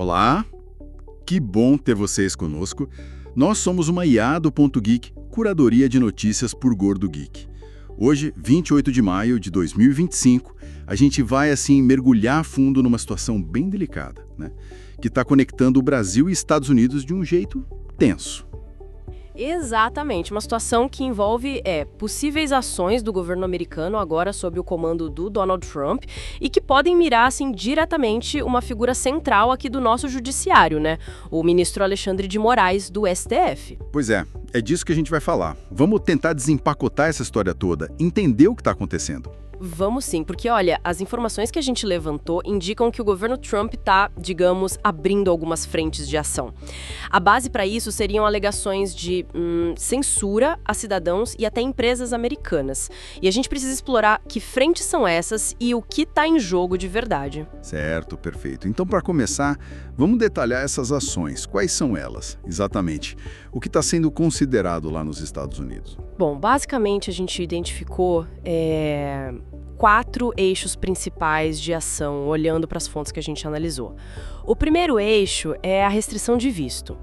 Olá, que bom ter vocês conosco. Nós somos uma IA do Ponto Geek, curadoria de notícias por Gordo Geek. Hoje, 28 de maio de 2025, a gente vai, assim, mergulhar a fundo numa situação bem delicada, né? Que está conectando o Brasil e Estados Unidos de um jeito tenso. Exatamente, uma situação que envolve possíveis ações do governo americano agora sob o comando do Donald Trump e que podem mirar assim, diretamente uma figura central aqui do nosso judiciário, né? O ministro Alexandre de Moraes, do STF. Pois é disso que a gente vai falar. Vamos tentar desempacotar essa história toda, entender o que está acontecendo. Vamos sim, porque olha, as informações que a gente levantou indicam que o governo Trump está, digamos, abrindo algumas frentes de ação. A base para isso seriam alegações de censura a cidadãos e até empresas americanas. E a gente precisa explorar que frentes são essas e o que está em jogo de verdade. Certo, perfeito. Então, para começar, vamos detalhar essas ações. Quais são elas, exatamente? O que está sendo considerado lá nos Estados Unidos? Bom, basicamente a gente identificou 4 eixos principais de ação, olhando para as fontes que a gente analisou. O primeiro eixo é a restrição de visto.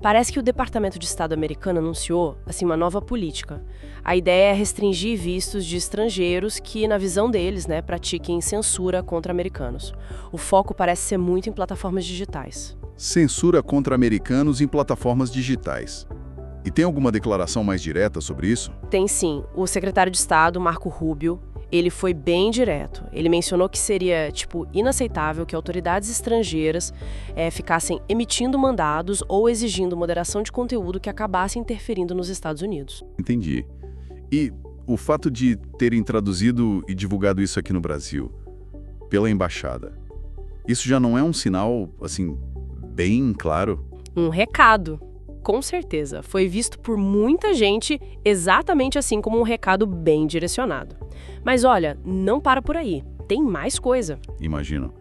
Parece que o Departamento de Estado americano anunciou assim, uma nova política. A ideia é restringir vistos de estrangeiros que, na visão deles, pratiquem censura contra americanos. O foco parece ser muito em plataformas digitais. Censura contra americanos em plataformas digitais. E tem alguma declaração mais direta sobre isso? Tem sim. O secretário de Estado, Marco Rubio, ele foi bem direto. Ele mencionou que seria, inaceitável que autoridades estrangeiras ficassem emitindo mandados ou exigindo moderação de conteúdo que acabasse interferindo nos Estados Unidos. Entendi. E o fato de terem traduzido e divulgado isso aqui no Brasil, pela embaixada, isso já não é um sinal, assim, bem claro? Um recado. Com certeza, foi visto por muita gente exatamente assim como um recado bem direcionado. Mas olha, não para por aí, tem mais coisa. Imagino.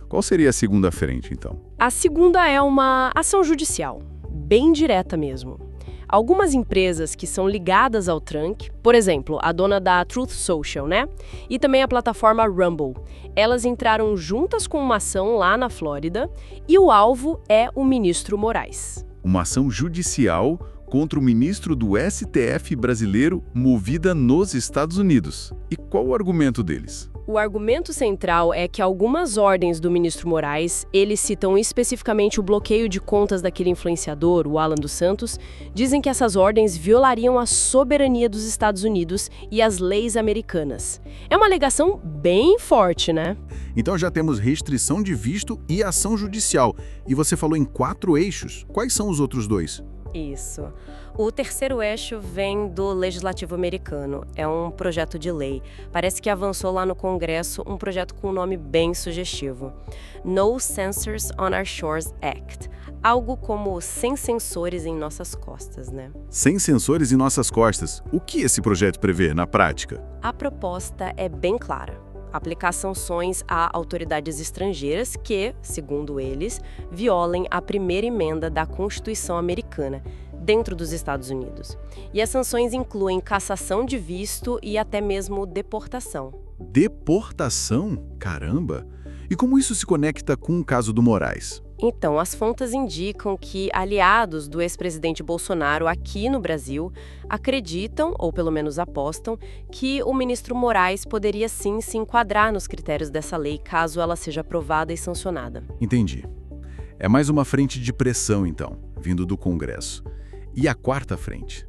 Qual seria a segunda frente, então? A segunda é uma ação judicial, bem direta mesmo. Algumas empresas que são ligadas ao Trump, por exemplo, a dona da Truth Social, E também a plataforma Rumble. Elas entraram juntas com uma ação lá na Flórida e o alvo é o ministro Moraes. Uma ação judicial contra o ministro do STF brasileiro movida nos Estados Unidos. E qual o argumento deles? O argumento central é que algumas ordens do ministro Moraes, eles citam especificamente o bloqueio de contas daquele influenciador, o Alan dos Santos, dizem que essas ordens violariam a soberania dos Estados Unidos e as leis americanas. É uma alegação bem forte, né? Então já temos restrição de visto e ação judicial. E você falou em 4 eixos. Quais são os outros 2? Isso. O terceiro eixo vem do Legislativo americano. É um projeto de lei. Parece que avançou lá no Congresso um projeto com um nome bem sugestivo. No Censors on Our Shores Act. Algo como sem censores em nossas costas, Sem censores em nossas costas. O que esse projeto prevê na prática? A proposta é bem clara. Aplicar sanções a autoridades estrangeiras que, segundo eles, violem a primeira emenda da Constituição americana, dentro dos Estados Unidos. E as sanções incluem cassação de visto e até mesmo deportação. Deportação? Caramba! E como isso se conecta com o caso do Moraes? Então, as fontes indicam que aliados do ex-presidente Bolsonaro aqui no Brasil acreditam, ou pelo menos apostam, que o ministro Moraes poderia sim se enquadrar nos critérios dessa lei caso ela seja aprovada e sancionada. Entendi. É mais uma frente de pressão, então, vindo do Congresso. E a quarta frente?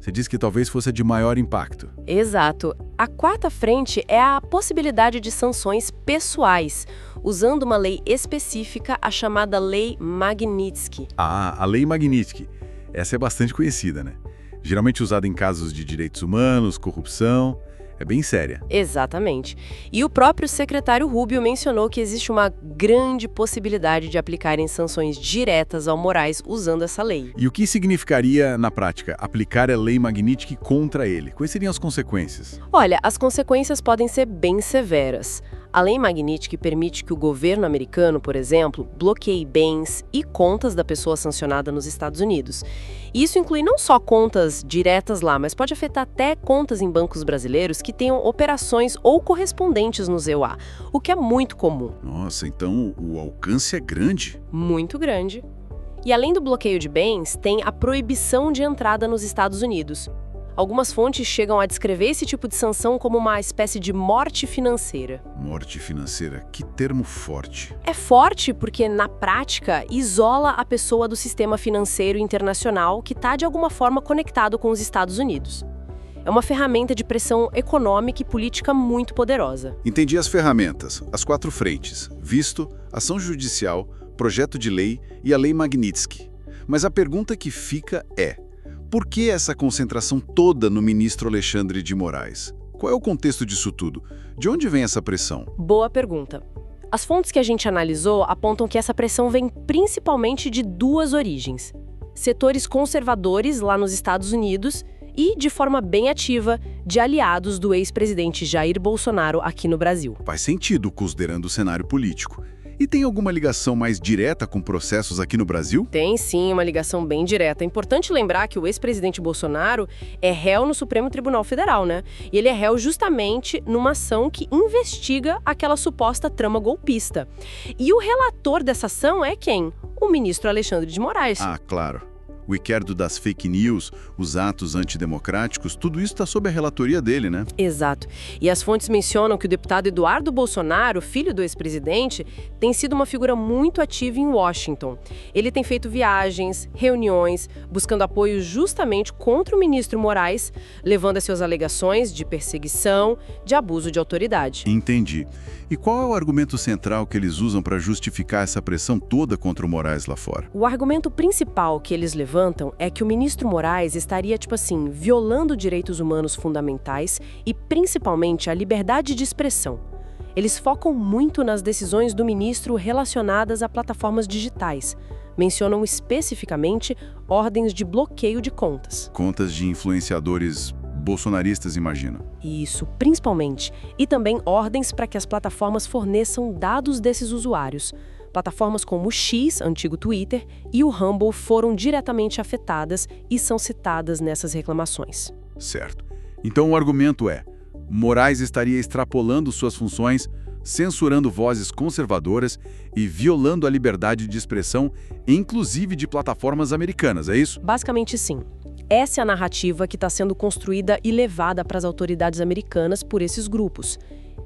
Você disse que talvez fosse de maior impacto. Exato. A quarta frente é a possibilidade de sanções pessoais, usando uma lei específica, a chamada Lei Magnitsky. Ah, a Lei Magnitsky. Essa é bastante conhecida, Geralmente usada em casos de direitos humanos, corrupção. É bem séria. Exatamente. E o próprio secretário Rubio mencionou que existe uma grande possibilidade de aplicarem sanções diretas ao Moraes usando essa lei. E o que significaria, na prática, aplicar a Lei Magnitsky contra ele? Quais seriam as consequências? Olha, as consequências podem ser bem severas. A Lei Magnitsky permite que o governo americano, por exemplo, bloqueie bens e contas da pessoa sancionada nos Estados Unidos. E isso inclui não só contas diretas lá, mas pode afetar até contas em bancos brasileiros que tenham operações ou correspondentes no EUA, o que é muito comum. Nossa, então o alcance é grande. Muito grande. E além do bloqueio de bens, tem a proibição de entrada nos Estados Unidos. Algumas fontes chegam a descrever esse tipo de sanção como uma espécie de morte financeira. Morte financeira, que termo forte. É forte porque, na prática, isola a pessoa do sistema financeiro internacional que está, de alguma forma, conectado com os Estados Unidos. É uma ferramenta de pressão econômica e política muito poderosa. Entendi as ferramentas, as 4 frentes: visto, ação judicial, projeto de lei e a Lei Magnitsky. Mas a pergunta que fica é: por que essa concentração toda no ministro Alexandre de Moraes? Qual é o contexto disso tudo? De onde vem essa pressão? Boa pergunta. As fontes que a gente analisou apontam que essa pressão vem principalmente de 2 origens: setores conservadores lá nos Estados Unidos e, de forma bem ativa, de aliados do ex-presidente Jair Bolsonaro aqui no Brasil. Faz sentido, considerando o cenário político. E tem alguma ligação mais direta com processos aqui no Brasil? Tem sim uma ligação bem direta. É importante lembrar que o ex-presidente Bolsonaro é réu no Supremo Tribunal Federal, né? E ele é réu justamente numa ação que investiga aquela suposta trama golpista. E o relator dessa ação é quem? O ministro Alexandre de Moraes. Ah, claro. O inquérito das fake news, os atos antidemocráticos, tudo isso está sob a relatoria dele, né? Exato. E as fontes mencionam que o deputado Eduardo Bolsonaro, filho do ex-presidente, tem sido uma figura muito ativa em Washington. Ele tem feito viagens, reuniões, buscando apoio justamente contra o ministro Moraes, levando as suas alegações de perseguição, de abuso de autoridade. Entendi. E qual é o argumento central que eles usam para justificar essa pressão toda contra o Moraes lá fora? O argumento principal que eles levantam é que o ministro Moraes estaria, violando direitos humanos fundamentais e, principalmente, a liberdade de expressão. Eles focam muito nas decisões do ministro relacionadas a plataformas digitais. Mencionam especificamente ordens de bloqueio de contas. Contas de influenciadores bolsonaristas, imagino. Isso, principalmente. E também ordens para que as plataformas forneçam dados desses usuários. Plataformas como o X, antigo Twitter, e o Rumble foram diretamente afetadas e são citadas nessas reclamações. Certo. Então o argumento é: Moraes estaria extrapolando suas funções, censurando vozes conservadoras e violando a liberdade de expressão, inclusive de plataformas americanas, é isso? Basicamente, sim. Essa é a narrativa que está sendo construída e levada para as autoridades americanas por esses grupos.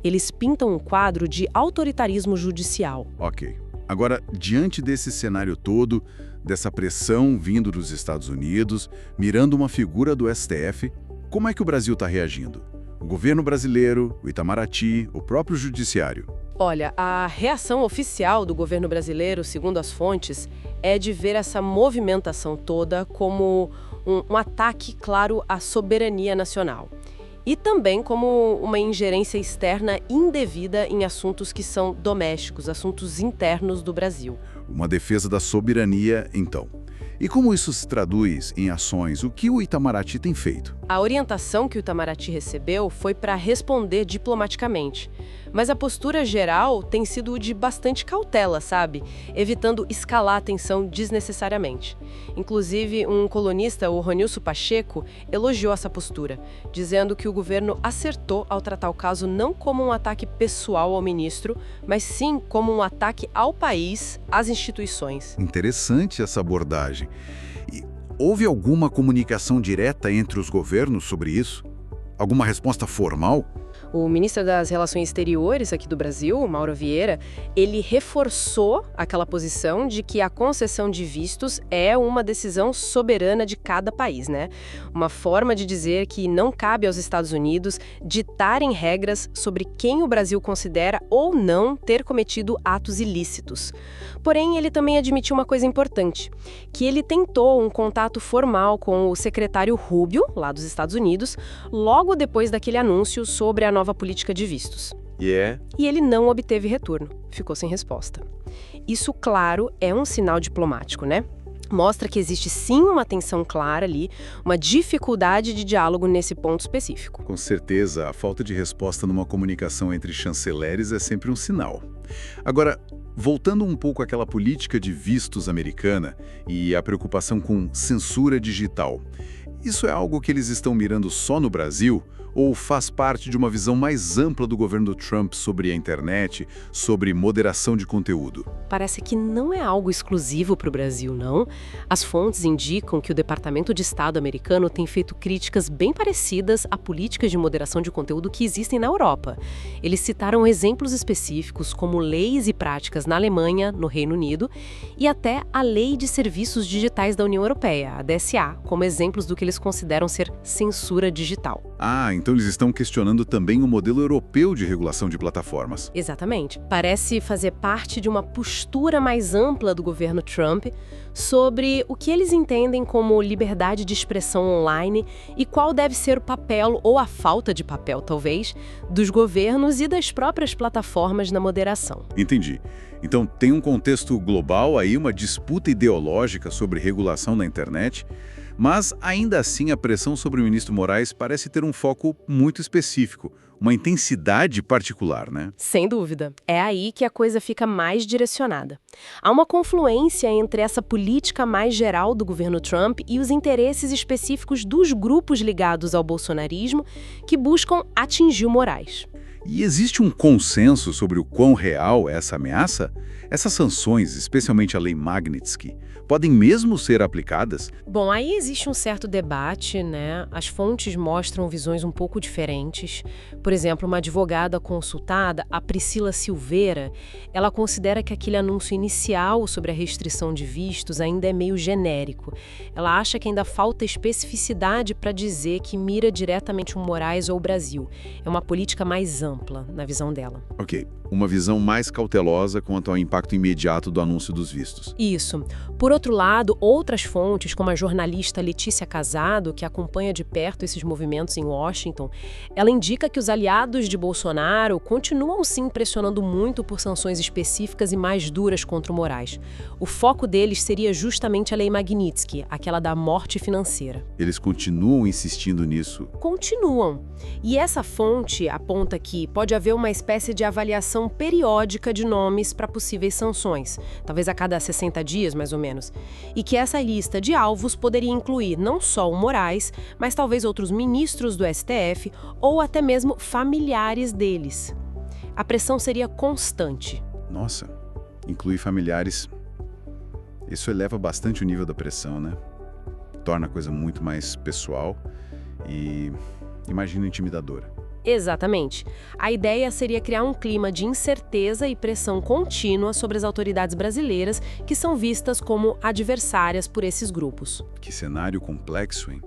Eles pintam um quadro de autoritarismo judicial. Ok. Agora, diante desse cenário todo, dessa pressão vindo dos Estados Unidos, mirando uma figura do STF, como é que o Brasil está reagindo? O governo brasileiro, o Itamaraty, o próprio judiciário? Olha, a reação oficial do governo brasileiro, segundo as fontes, é de ver essa movimentação toda como um ataque, claro, à soberania nacional. E também como uma ingerência externa indevida em assuntos que são domésticos, assuntos internos do Brasil. Uma defesa da soberania, então. E como isso se traduz em ações? O que o Itamaraty tem feito? A orientação que o Itamaraty recebeu foi para responder diplomaticamente. Mas a postura geral tem sido de bastante cautela, sabe? Evitando escalar a tensão desnecessariamente. Inclusive, um colunista, o Ronilson Pacheco, elogiou essa postura, dizendo que o governo acertou ao tratar o caso não como um ataque pessoal ao ministro, mas sim como um ataque ao país, às instituições. Interessante essa abordagem. E houve alguma comunicação direta entre os governos sobre isso? Alguma resposta formal? O ministro das Relações Exteriores aqui do Brasil, Mauro Vieira, ele reforçou aquela posição de que a concessão de vistos é uma decisão soberana de cada país, né? Uma forma de dizer que não cabe aos Estados Unidos ditarem regras sobre quem o Brasil considera ou não ter cometido atos ilícitos. Porém, ele também admitiu uma coisa importante, que ele tentou um contato formal com o secretário Rubio, lá dos Estados Unidos, logo depois daquele anúncio sobre a nova política de vistos. E ele não obteve retorno, ficou sem resposta. Isso, claro, é um sinal diplomático, né? Mostra que existe sim uma tensão clara ali, uma dificuldade de diálogo nesse ponto específico. Com certeza, a falta de resposta numa comunicação entre chanceleres é sempre um sinal. Agora, voltando um pouco àquela política de vistos americana e a preocupação com censura digital, isso é algo que eles estão mirando só no Brasil ou faz parte de uma visão mais ampla do governo Trump sobre a internet, sobre moderação de conteúdo? Parece que não é algo exclusivo para o Brasil, não. As fontes indicam que o Departamento de Estado americano tem feito críticas bem parecidas a políticas de moderação de conteúdo que existem na Europa. Eles citaram exemplos específicos como leis e práticas na Alemanha, no Reino Unido, e até a Lei de Serviços Digitais da União Europeia, a DSA, como exemplos do que eles consideram ser censura digital. Então eles estão questionando também o modelo europeu de regulação de plataformas. Exatamente. Parece fazer parte de uma postura mais ampla do governo Trump sobre o que eles entendem como liberdade de expressão online e qual deve ser o papel, ou a falta de papel, talvez, dos governos e das próprias plataformas na moderação. Entendi. Então tem um contexto global aí, uma disputa ideológica sobre regulação na internet, mas ainda assim a pressão sobre o ministro Moraes parece ter um foco muito específico, uma intensidade particular, né? Sem dúvida. É aí que a coisa fica mais direcionada. Há uma confluência entre essa política mais geral do governo Trump e os interesses específicos dos grupos ligados ao bolsonarismo que buscam atingir o Moraes. E existe um consenso sobre o quão real é essa ameaça? Essas sanções, especialmente a Lei Magnitsky, podem mesmo ser aplicadas? Bom, aí existe um certo debate, né? As fontes mostram visões um pouco diferentes. Por exemplo, uma advogada consultada, a Priscila Silveira, ela considera que aquele anúncio inicial sobre a restrição de vistos ainda é meio genérico. Ela acha que ainda falta especificidade para dizer que mira diretamente o Moraes ou o Brasil. É uma política mais ampla, na visão dela. Ok, uma visão mais cautelosa quanto ao impacto imediato do anúncio dos vistos. Isso. Por outro lado, outras fontes, como a jornalista Letícia Casado, que acompanha de perto esses movimentos em Washington, ela indica que os aliados de Bolsonaro continuam sim pressionando muito por sanções específicas e mais duras contra o Moraes. O foco deles seria justamente a Lei Magnitsky, aquela da morte financeira. Eles continuam insistindo nisso? Continuam. E essa fonte aponta que pode haver uma espécie de avaliação periódica de nomes para possíveis sanções, talvez a cada 60 dias, mais ou menos, e que essa lista de alvos poderia incluir não só o Moraes, mas talvez outros ministros do STF ou até mesmo familiares deles. A pressão seria constante. Nossa, incluir familiares, isso eleva bastante o nível da pressão, né? Torna a coisa muito mais pessoal e, imagino, intimidadora. Exatamente. A ideia seria criar um clima de incerteza e pressão contínua sobre as autoridades brasileiras, que são vistas como adversárias por esses grupos. Que cenário complexo, hein?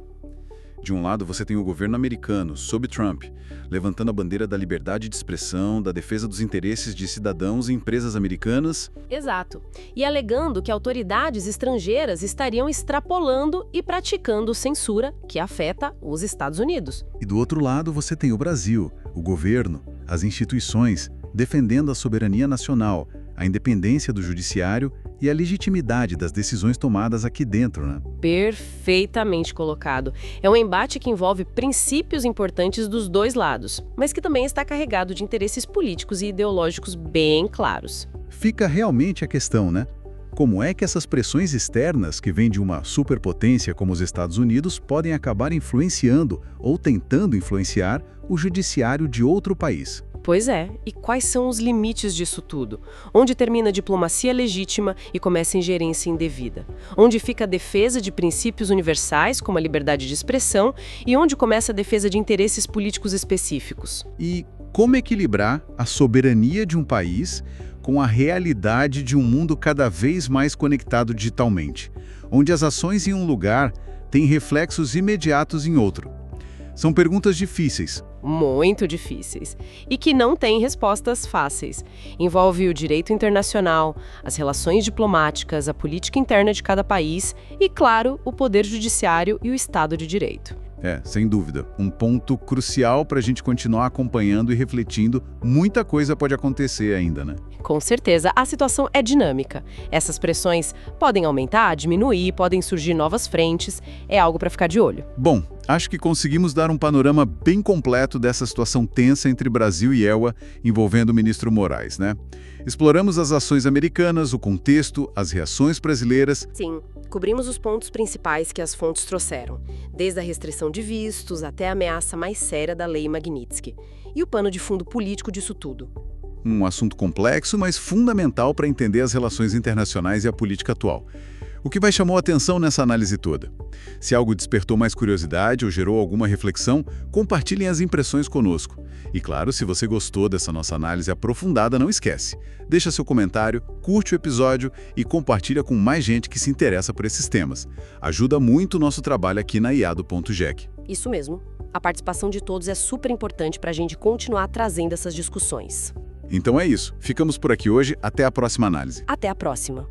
De um lado, você tem o governo americano, sob Trump, levantando a bandeira da liberdade de expressão, da defesa dos interesses de cidadãos e empresas americanas. Exato. E alegando que autoridades estrangeiras estariam extrapolando e praticando censura que afeta os Estados Unidos. E do outro lado, você tem o Brasil, o governo, as instituições, defendendo a soberania nacional, a independência do judiciário e a legitimidade das decisões tomadas aqui dentro, né? Perfeitamente colocado. É um embate que envolve princípios importantes dos dois lados, mas que também está carregado de interesses políticos e ideológicos bem claros. Fica realmente a questão, né? Como é que essas pressões externas que vêm de uma superpotência como os Estados Unidos podem acabar influenciando ou tentando influenciar o judiciário de outro país? Pois é, e quais são os limites disso tudo? Onde termina a diplomacia legítima e começa a ingerência indevida? Onde fica a defesa de princípios universais, como a liberdade de expressão, e onde começa a defesa de interesses políticos específicos? E como equilibrar a soberania de um país com a realidade de um mundo cada vez mais conectado digitalmente, onde as ações em um lugar têm reflexos imediatos em outro? São perguntas difíceis. Muito difíceis. E que não têm respostas fáceis. Envolve o direito internacional, as relações diplomáticas, a política interna de cada país e, claro, o poder judiciário e o Estado de Direito. Sem dúvida. Um ponto crucial para a gente continuar acompanhando e refletindo. Muita coisa pode acontecer ainda, né? Com certeza, a situação é dinâmica. Essas pressões podem aumentar, diminuir, podem surgir novas frentes. É algo para ficar de olho. Bom, acho que conseguimos dar um panorama bem completo dessa situação tensa entre Brasil e EUA envolvendo o ministro Moraes, né? Exploramos as ações americanas, o contexto, as reações brasileiras. Sim, cobrimos os pontos principais que as fontes trouxeram, desde a restrição de vistos até a ameaça mais séria da Lei Magnitsky. E o pano de fundo político disso tudo. Um assunto complexo, mas fundamental para entender as relações internacionais e a política atual. O que chamou a atenção nessa análise toda? Se algo despertou mais curiosidade ou gerou alguma reflexão, compartilhem as impressões conosco. E claro, se você gostou dessa nossa análise aprofundada, não esquece. Deixa seu comentário, curte o episódio e compartilha com mais gente que se interessa por esses temas. Ajuda muito o nosso trabalho aqui na iado.gec. Isso mesmo. A participação de todos é super importante para a gente continuar trazendo essas discussões. Então é isso. Ficamos por aqui hoje. Até a próxima análise. Até a próxima.